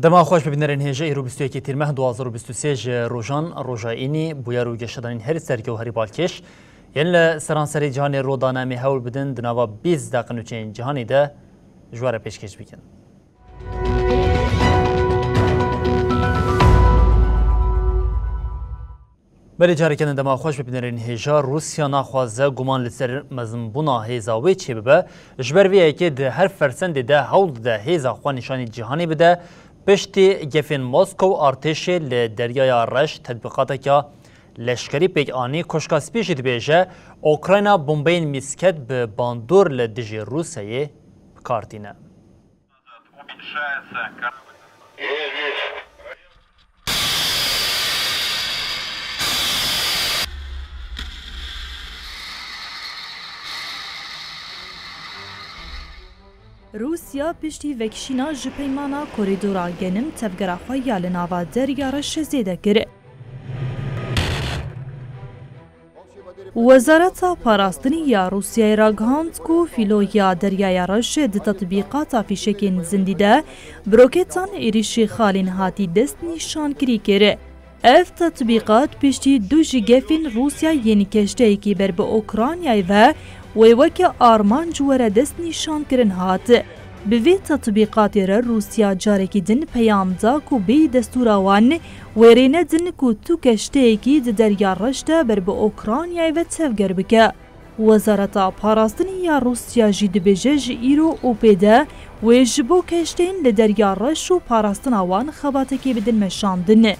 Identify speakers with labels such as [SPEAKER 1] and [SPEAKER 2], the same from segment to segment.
[SPEAKER 1] دما خوش ببینرین هجه ایرو 21 تیر ماه 2023 روزان روزاینی بویا رو گشتن هر سرکه و هری بالکش یعنی لسرانسری جهانی رودانه می هول بدن دنوا 20 دقیقه نوچین جهانی ده جوار پیشکش بکن. بله جاری کنن دما خوش ببینرین هجا روسیا نخوازه گمان لسر مزنبونا هیزاوی چی ببه جبر ویه که ده هر فرسند ده هول ده هیزا خواه نشانی جهانی بده پشتی گفین موسکو ارتش لدریای رش تطبیقاتی که لشکری پیک آنی کشکا سپیشی بیجه اوکراینا بمبین میسکت به باندور لدجی روسیه کارتینه.
[SPEAKER 2] روسیا پشتی وکشینا جپیمانا کوریدورا گنم تفگرا خویا لناوا دریا رش زیده گره. وزارت پاراستنی یا روسیای را گهاند کو فیلویا دریای رش ده تطبیقات فیشکین زندیده بروکتان ایریشی خالین هاتی دست نیشان کری گره. اف تطبیقات پشتی دو جگفین روسیا یعنی کشته ایکی بر به اوکرانیای و ویوک آرمان جوره دست نیشان کرن هات. بوی تطبیقات را روسیا جارکی دن پیام دا کو بی دستوروان ویرینه دن کو تو کشته ایکی ده دریا رشته بر به اوکرانیای و تفگر بکه. وزارت پاراستنی یا روسیا جید بجه ایرو او پیده و جبو کشتین لدریا رش و پاراستن آوان خباتکی بدن مشاندن.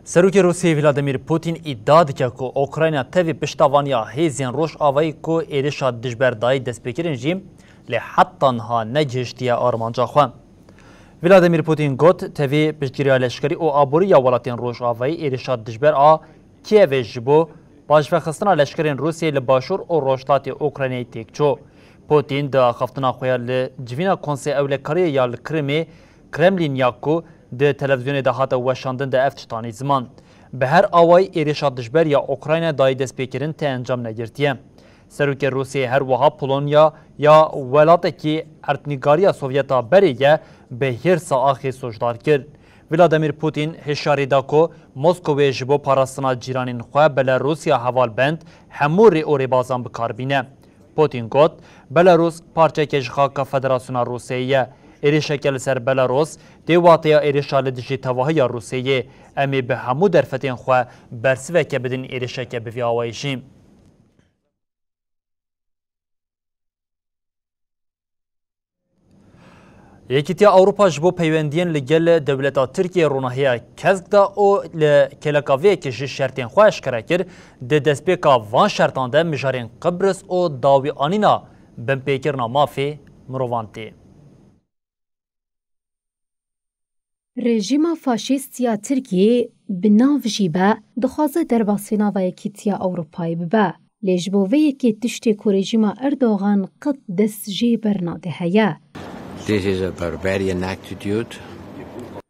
[SPEAKER 1] سروک روسیه ولادیمیر پوتین ادعا دکه که اوکراین تاوی پشتوانیا هیزین روش آوایی که ایرشا دجبردایی دست بکرین جیم لحتانها نجشتیا آرمانجا خواه. ولادیمیر پوتین گوت تاوی پشتگیری لشکری او آبوری یا ولاتین روش آوایی ایرشا دجبر آ کیوی جبو باجفخستنا لشکرین روسیه لباشور و روشتات اوکراینی تکچو. پوتین دا خفتنا خویا لجوینا کنسی اولکاری یا لکرمی کرملین یاکو ده تلویزیون ده هاتا وشاندن ده افتشتانی زمان. به هر آوای ایریشا دجبر یا اوکراین دای دست پیکرین تا انجام نگرتیه. سروک روسیه هر وها پولونیا یا ولاته که ارتنیگاریا سوویتا بریه به هرسا آخی سوشدار کرد. ولادیمیر پوتین هشاری دا کو مسکو جبو پاراستنا جیرانین خواه بلاروسیا حوال بند هموری اوری بازان بکار بینه. پوتین گوت بلاروس پارچه کشخاک فدراسیون روسیه ایریشکل سر بلاروس دیواتیا ایریشال دجی تواهی روسیه امی به همو درفتین خواه برسوه که بدین ایریشک بوی آوائیشیم. یکیتیا اوروپا جبو پیوندین لگل دولتا ترکیه روناهیا کزگ دا او لکلکاوی کشی شرطین خواهش کرده کر ده دسپیکا وان شرطان ده مجارین قبرس او داوی آنینا بمپیکرنا مافی مروانتی.
[SPEAKER 3] رژیم فاشیستیا ترکیه بناو جیبه دخوازه درباسینا و یکیتیا اوروپای ببه. لیجبوه یکی تشتی که رژیم اردوغان قد دست جی برناده هیا.
[SPEAKER 4] This is a barbarian attitude.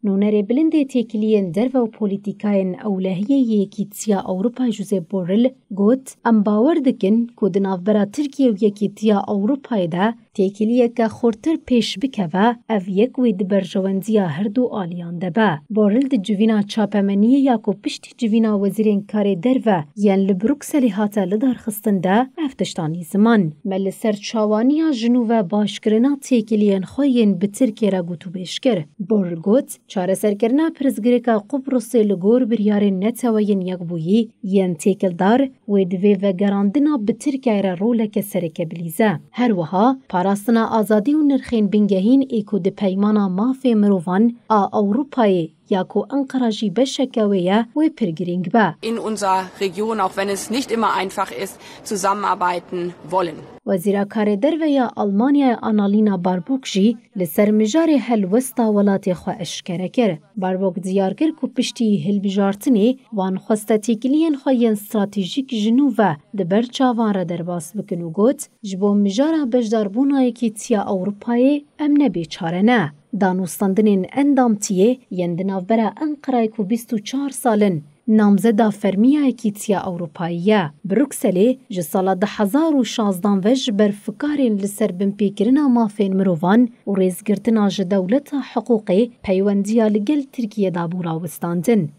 [SPEAKER 3] نونر بلند تیکلین در و پولیتیکاین اولهیه یکیتیا اوروپا جوزیپ بورل گوت ام باور دکن که دنافبرا ترکیه و یکیتیا اوروپای ده تیکلیه که خورتر پیش بکوه او یک وید برجواندیا هر دو آلیان ده با. بورل ده جوینا چاپمنیه یا که پشتی جوینا وزیرین کار در و یان لبروکسلی هاتا لدار خستن ده افتشتانی زمان. مل سر چاوانیا جنوب باشکرنا تیکلین خوین به ترکیه را گوتو بیشکر. بورل گوت چاره سرکرنا پرزگریکا قبرص لگور بریار نتوین یک بویی ین تیکل دار و دوی و گراندنا به ترکیه را رولک سرک بلیزه. هر وها پاراستنا آزادی و نرخین بنگهین ایکو ده پیمانا مافی مروان اوروپای یاکو انقراجی بشکویه و پرگرینگ با.
[SPEAKER 5] In unserer Region, auch wenn es nicht immer einfach ist, zusammenarbeiten wollen.
[SPEAKER 3] وزیر کار در و یا آلمانیا آنالینا باربوک جی لسر مجار هلوستا ولات خو اشکره کر. باربوک دیار کر کو پشتی هل بجارتنی وان خواسته تیکلین خوین استراتیجیک جنوبه دبر چاوان را در باس بکنو گوت جبو مجار بجداربونای که تیا اوروپای ام نبی چاره نه. دانوستاندنین اندامتیه یندناو برا انقرای کو 24 سالن نامزدا فرمیه یکیتیا اوروپاییه. بروکسلی جسالا 2016 وج برفکارین لسر بمپیکرنا مافین مروان و ریزگرتنا جدولت حقوقی پیوندیا لگل ترکیه دابورا وستاندن.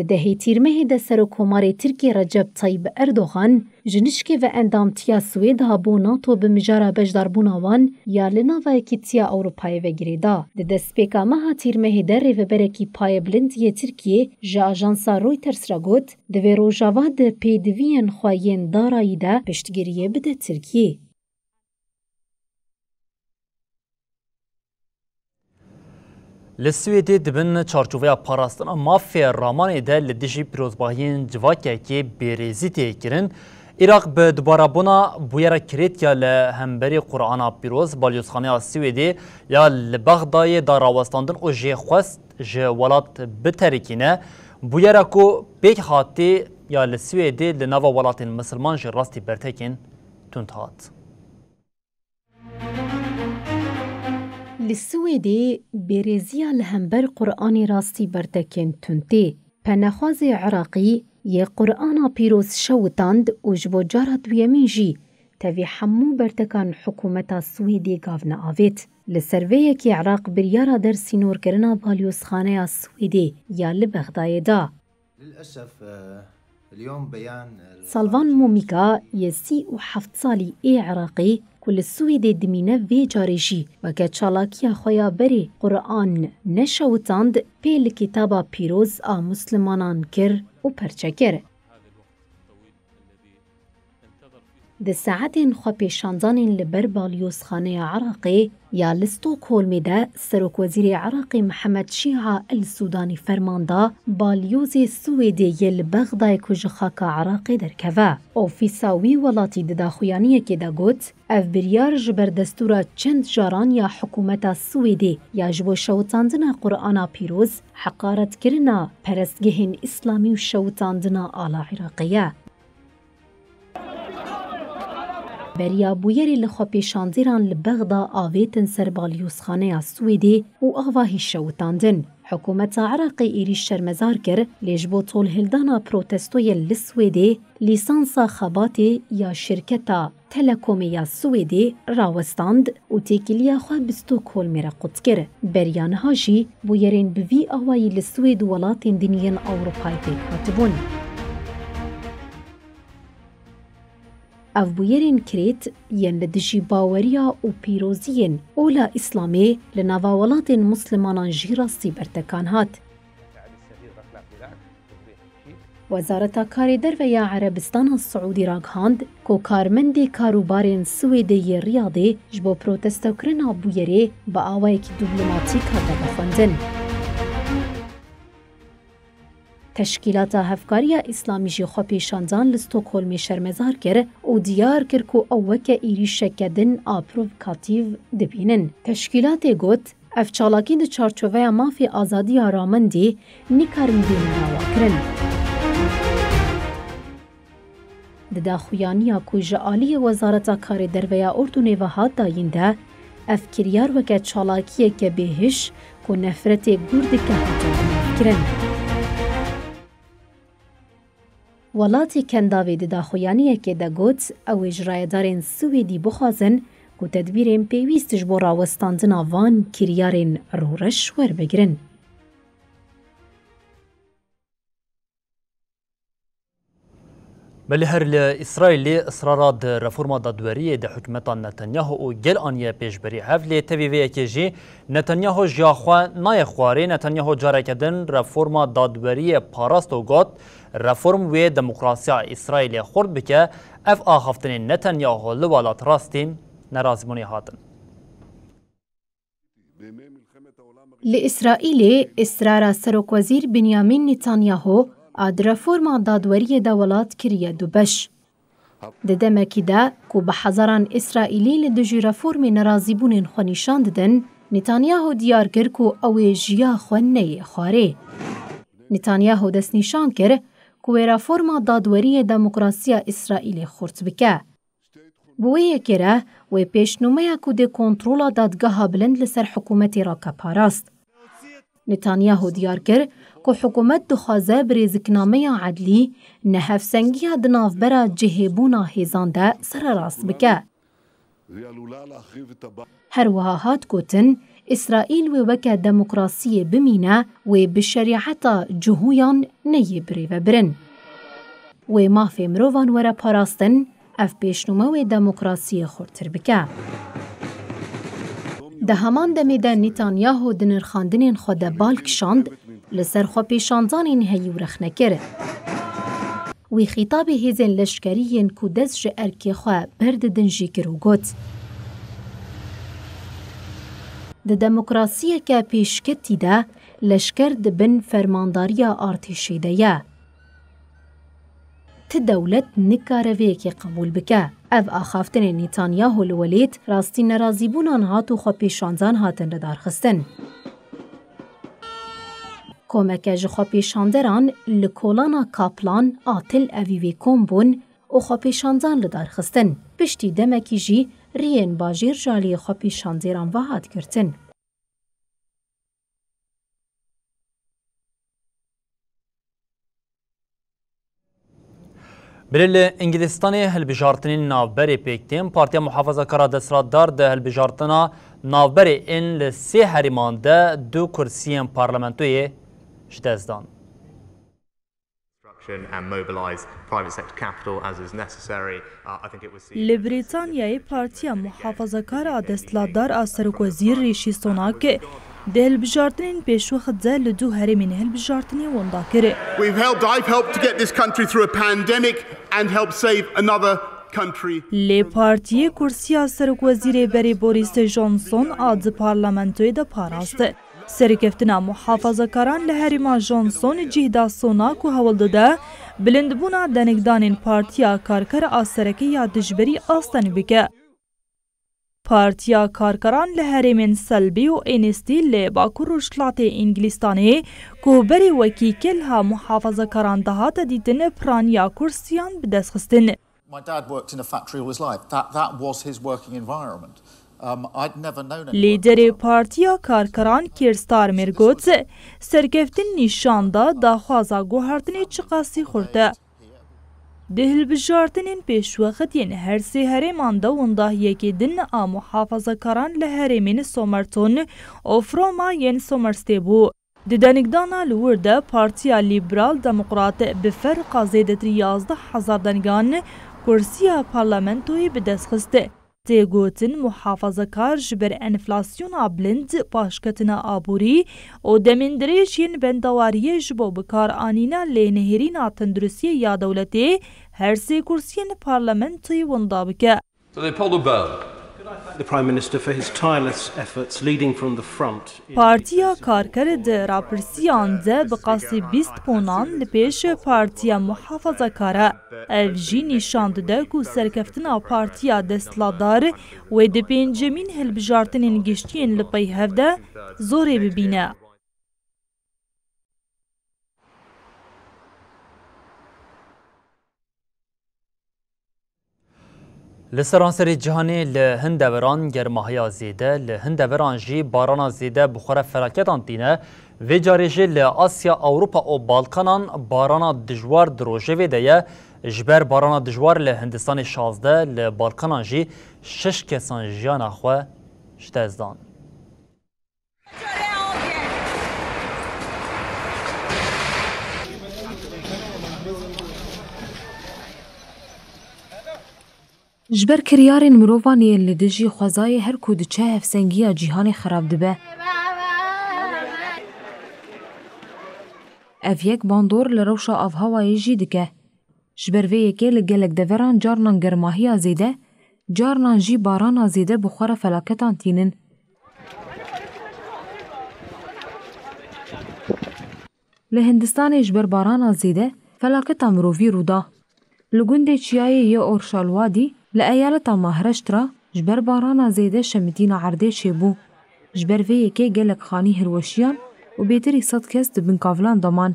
[SPEAKER 3] دهی تیرمه ده سر کومار ترکیه رجب طیب اردوغان جنشکی و اندامتیا سوید ها بو ناتو بمجارا بجداربونا وان یا لناوا یکیتیا اوروپای و گریدا. ده دسپیکا مها تیرمه ده ریو برکی پای بلندی ترکیه جا آجانسا رویترس را گوت ده روژاوا ده پیدوین خواهین دارایی ده پشتگیریه بده ترکیه.
[SPEAKER 1] لسویدی دبن چارچوبه پاراستنا مافیا رامان ده لدیجی پیروزباهین جواکه که بیریزی تیکرن عراق به دوباره بنا بویرا کریت یا لهمبری قرآن پیروز بالیوزخانه سویدی یا لبغدای داراوستاندن و جه خواست جه ولات بترکینه بویرا کو بیک خاطی یا لسویدی لنوا ولات مسلمان جه راستی برتکین تونتهات.
[SPEAKER 3] لسویدی بیریزیا لهمبر قرآن راستی بردکن تونتی. پنخواز عراقی یه قرآن پیروز شوتاند و جبو جارت دویمین جی تاوی حمو برتکان حکومت سویدی گاونا آوید. لسرویه که عراق بریارا در سینور کرنا بالیوزخانه سویدی یا لبغدای دا.
[SPEAKER 6] للأسف اليوم بيان
[SPEAKER 3] سالفان موميكا يسي وحفت سالي اي عراقي كل السويد دمينة في جاريجي وكا تشالاكيا خويا بري قرآن نشوتاند بي الكتابة بيروز مسلمانان كر و پرچكر. د ساعتên xwe pêşandanên li ber balyozxaneya Iraqê ya li Stockholmê de Serokwezîrê Iraqê Mihemed Şîa El Sudanî fermanda balyozê Swêdê yê li Bexdayê ku ji xaka Iraqê derkeve. Ofîsa wî welatî di daxuyaniyekê de got ev biryar ji ber destûra çend caran ya hikûmeta Swêdê ya ji bo şewitandina Qur'ana pîroz heqaretkirina perestgehên İslamî û şewitandina ala Iraqê ye. Beriya bûyerê li xwepêşandîran li Bexda avêtin ser balyozxaneya Swêdê û ava hîşewitandin. Hikûmeta Iraqê êrîş şermezar kir lê ji bo tolhildana protestoyê li Swêdê lîsansa xebatê ya şirketa Telekomê ya Swêdê rawestand û têkiliya xwe bi Stockholmê re qut kir. Beriya niha jî bûyerên bi vî awayî li Swêd û welatên diniyên Ewropayê pêk hatibûn. Ev bûyerên kirêt yên li dijî baweriya û pîroziyên ola Îslamê li nava welatên Muslimanan jî rastî bertekan hat. Wezareta Karê Derve ya Erebistana Siûdî ragihand ku karmendê karûbarên Swêdê yê Riyadê ji bo protestokirina bûyerê bi awayekî dîplomatîk hate vexwendin. Teşkîlata Hevkariya İslamî jî xwepêşandan li Stockholmê şermezar kir û diyar kir ku ew weke êrişeke din a provokatîv dibînin. Teşkîlatê got ev çalakî di çarçoveya mafê azadiya Ramendê nikarin bêne rawakirin. Di daxuyaniya ku ji aliyê Wezareta Karê Derve ya Ordûnê ve hat dayîn de ev kiryar weke çalakiyeke bêhiş ku nefretê gur dike hate kirin. Welatê Kendavê di daxuyaniyekê de got ew ê ji rayedarên Swêdî bixwazin ku tedbîrên pêwîst ji bo rawestandina van kiryarên rûreş werbigirin.
[SPEAKER 1] بلی هر اسرائیلی اصرارات رفورما دادوریه ده حکومت نتانیاهو و گل آنیه پیشبری هفلی تبیویه که جی نتانیاهو جاخوا نای خواری نتانیاهو جاره کدن رفورما دادوریه پاراست و گات رفورم و دموکراسیا اسرائیلی خورد بکه اف آخفتن نتانیاهو لوالات راستین نرازمونی هاتن.
[SPEAKER 3] لإسرائیل اصرار سروکوزیر بنیامین نتانیاهو ad reforma dadweriyê de welat kiriye du beş. Di demekî de ku bi hezaran İsraîlî li dijî reformê nerazîbûnên xwe nîşan didin, Netanyahu diyar kir ku ew ê jiya xwe neyê xwarê. Netanyahu destnîşan kir ku wê reforma dadweriyê demokrasiya İsraîlê xurt bike. Bi wê yekê re wê pêşnûmeya ku dê kontrola dadgeha bilind li ser hikûmetê re keparast. Netanyahu diyar kir ku hikûmet dixwaze birêziknameya edlî nehevsengiya di navbera cihêbûna hêzan de sererast bike. Her wiha hat gotin İsraîl wê weke demokrasiyê bimîne wê bi şerîeta cihûyan neyê birêvebirin. Wê mafê mirovan were parastin, ev pêşnûme wê demokrasiyê xurtir bike. Di heman demê de Netanyahu di nirxandinên xwe de bal kişand, li ser xwepêşandanên heyî û rexnekir. Wî xîtabê hêzên leşkeriyên ku dest ji erkê xwe berdidin jî kir û got. Di demokrasiyeke pêşketî de leşker dibin fermandariya artêşê de ye. Ti dewlet nikare vêyekê qebûl bike. Ev axaftinên Netanyahu li welêt rastî nerazîbûnan hat û xwepêşandan hatin lidarxistin. Komeke ji xwepêşanderan li kolana Kaplan a Tel Avîvê kom bûn û xwepêşandan lidarxistin. Piştî demekî jî riyên bajêr ji aliyê xwepêşandêran ve hat girtin.
[SPEAKER 1] بریل انگلیستانی هلبجارتنین ناوبری پیکتیم پارتیا محافظه‌کارا دستراددار ده هلبجارتنا ناوبری این لسی هریمانده دو کرسیین پارلمانتوی شدزدان.
[SPEAKER 2] li Brîtanyayê Partiya Muhafazakar a Desthilatdar a Serokwezîr Rîşî Sunakê di hilbijartinên pêşwexit de li du herêmên hilbijartinê wenda kir.
[SPEAKER 7] I've helped to get this country through a pandemic and help save another
[SPEAKER 2] لی پارتی کرسیا سرک وزیر بری بوریس جانسون آد پارلمانتوی دا پاراست. سرکفتنا محافظه کاران لحریما جانسون جهدا سوناک و هولده ده بلندبونا دنگدانین پارتیا کارکر آسرکی یا دجبری آستانی بکه. پارتیا کارکران لحرمین سلبی و اینستی لی باکور رشلات انگلیستانی که بری وکی کلها محافظه کاران دهات دیدن پرانیا کرسیان بدست خستن.
[SPEAKER 7] My dad worked in a factory all his life. That was his working environment. I'd never known
[SPEAKER 2] لیدر پارتیا کارکران کیرستار مرگوت سرکفتن نشانده داخوازا گوهرتنی چقاسی خورده. دهل بجارتنین پیش وقتین هر سی هرمانده ونده یکی دن محافظه کاران لحرمین سومرتون افروما ین سومرستی بو. دنگدانا لورده پارتیا لیبرال دموکرات بفرق زیدتر 11,000 دنگان کرسیا پارلمانتوی بدست خسته. تیگوتن محافظه کار جبر انفلاسیون بلند پاشکتنا آبوری و دمندریش ین بندواری جبو بکار آنینا لینهرین تندرسی یا دولتی هر سی کرسین پارلمانتوی وندا بکه.
[SPEAKER 8] The Prime Minister for his tireless efforts leading from the front.
[SPEAKER 2] پارتیا کارکرد راپرسیان ده بقاسی 20 پونان لپیش پارتیا محافظه کاره. اف جی نشاند ده که سرکفتنا پارتیا دستلادار و ده پینجمین هلبجارتنین گشتین لپی هفده زوری ببینه.
[SPEAKER 1] لسرانسری جهانی لهندوران گرماهیا زیده لهندوران جی باران زیده بخوره فراکتان دینه و جاریجی لآسیا اوروپا و بالکانان باران دجوار دروژه ویده یه جبر باران دجوار لهندستان 16 لبالکانان جی 6 کسان جیان خواه شتازدان.
[SPEAKER 3] جبر کریارین مروانی لدجی خوازای هر کود چه هفسنگی جیهان خراب دبه. اف یک باندور لروشا اف هوای جی دکه. جبر وی یکی لگلک دوران جارنان گرماهی زیده، جارنان جی باران زیده بخور فلاکتان تینن. لهندستان جبر باران زیده فلاکتان مروفی رودا. لگونده چیای یه اورشالوادی لأيالتا ماهرشترا جبر بارانا زيده شمتين عرده شبو جبر في يكي جلك خاني هلوشيان و بيتري صد كس دبن كافلان دمان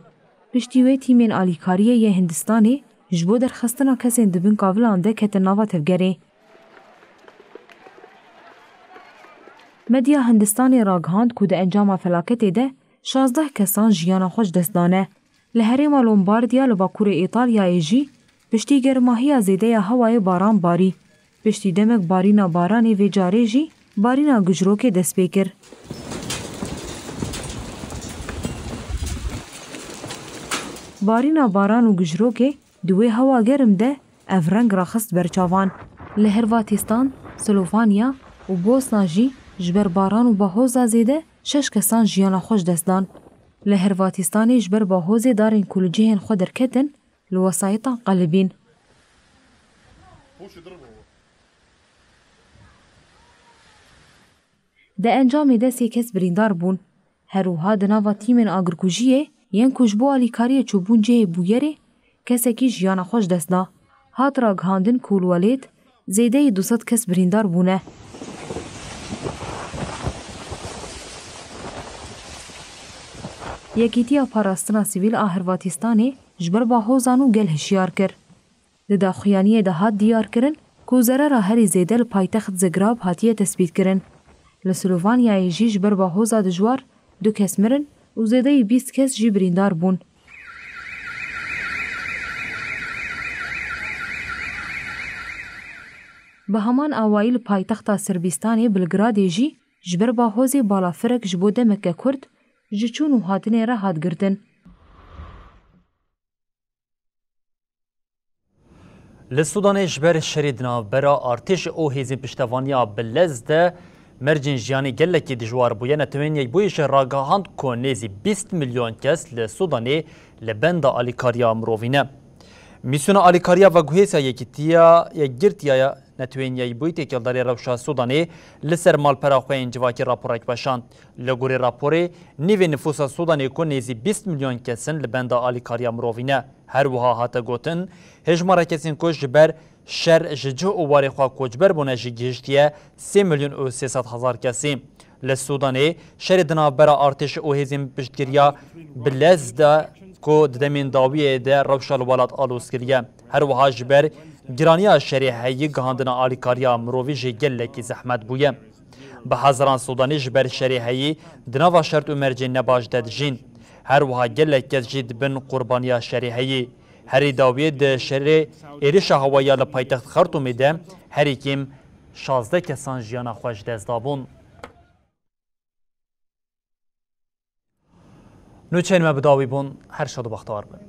[SPEAKER 3] بشتيوه تيمين آليكاريه يه هندستاني جبو در خستنا كسين دبن كافلان ده كتناوا تفگره مديا هندستاني راگهاند كود انجام فلاكته ده 16 كسان جيانا خوش دستانه لهريما لومبارديا لباكور ايطاليا يجي پشتی گرماهی زیده هوای باران باری. پشتی دمک بارینا بارانی و جاره جی بارینا گجروک دست بیکر. بارینا باران و گجروک دوی هوا گرم ده افرنگ راخست برچاوان. لهرواتیستان، سلوفانیا و بوسنا جی جبر باران و باهوزا زیده 6 کسان جیانا خوش دستان. لهرواتیستانی جبر باهوزی دارین کلوجیهن خود درکتن لوسایطا قلبين ده انجام ده سی کس بریندار بون هروها دناوا تیمن آگرکوژیه ین کجبو آلیکاری چوبون جه بویره کسی که جیانا خوش دستا هات را گهاندن کولوالید زیده 200 کس بریندار بونه یکیتیا پاراستنا سیویل آهرواتیستانی جبر باهوزانو گل هشیار کر. لدا خویانیه ده هات دیار کرن که ضرر هری زیده لپایتخت زگراب هاتیه تثبیت کرن. لسلوفانیای جی جبر باهوزا دجوار 2 کس مرن و زیده 20 کس جی بریندار بون. به همان اوایل پایتخت سربیستانی بلگرادی جی جبر باهوزی بالا فرق جبو دمک کرد جچون و هاتنه را هات گردن.
[SPEAKER 1] لسودان جبر شریدنا برا ارتش او هیزی پشتوانیا بلزده مرجن جیانی گلکی دجوار بویه نتوین یک بویش راگاهاند که نیزی 20 میلیون کس لسودانی لبند آلیکاریا مروینه. میسیون آلیکاریا و گوهیسا یکیتیا یک گرتیا نتوینیای بوی تکیلداری روشا سودانی لسر مالپراخوی انجواکی راپورک باشند. لگوری راپوری نیوی نفوس سودانی که نیزی 20 میلیون کسن لبنده آلیکاریا مروینه. هر وها هاته گوتن هجمارا کسین که جبر شر ججه اواری خواه کوچبر بونه جگیشتیه 3 میلیون و 300 هزار کسی. لسودانی شر دنابرا ارتش او هزیم پشتگیریا بلزده که دمین داویه ده روشال ولات آلوسکریه. هر وها جبر گرانیا شریحهی گهاندنا آلیکاریا مروی جگل کی زحمت بویه. به هزاران سودانی جبر شریحهی دناوا شرط و مرجع نباش دادجین. هر وها گل کس جید بن قربانیا شریحهی. هری داویه ده شری ایرش هوایی لپایتخت خرطومی ده هری کم 16 کسان جیانا خوش دزدابون. نوچین ما بداوی بون هر شاد و بختار بون.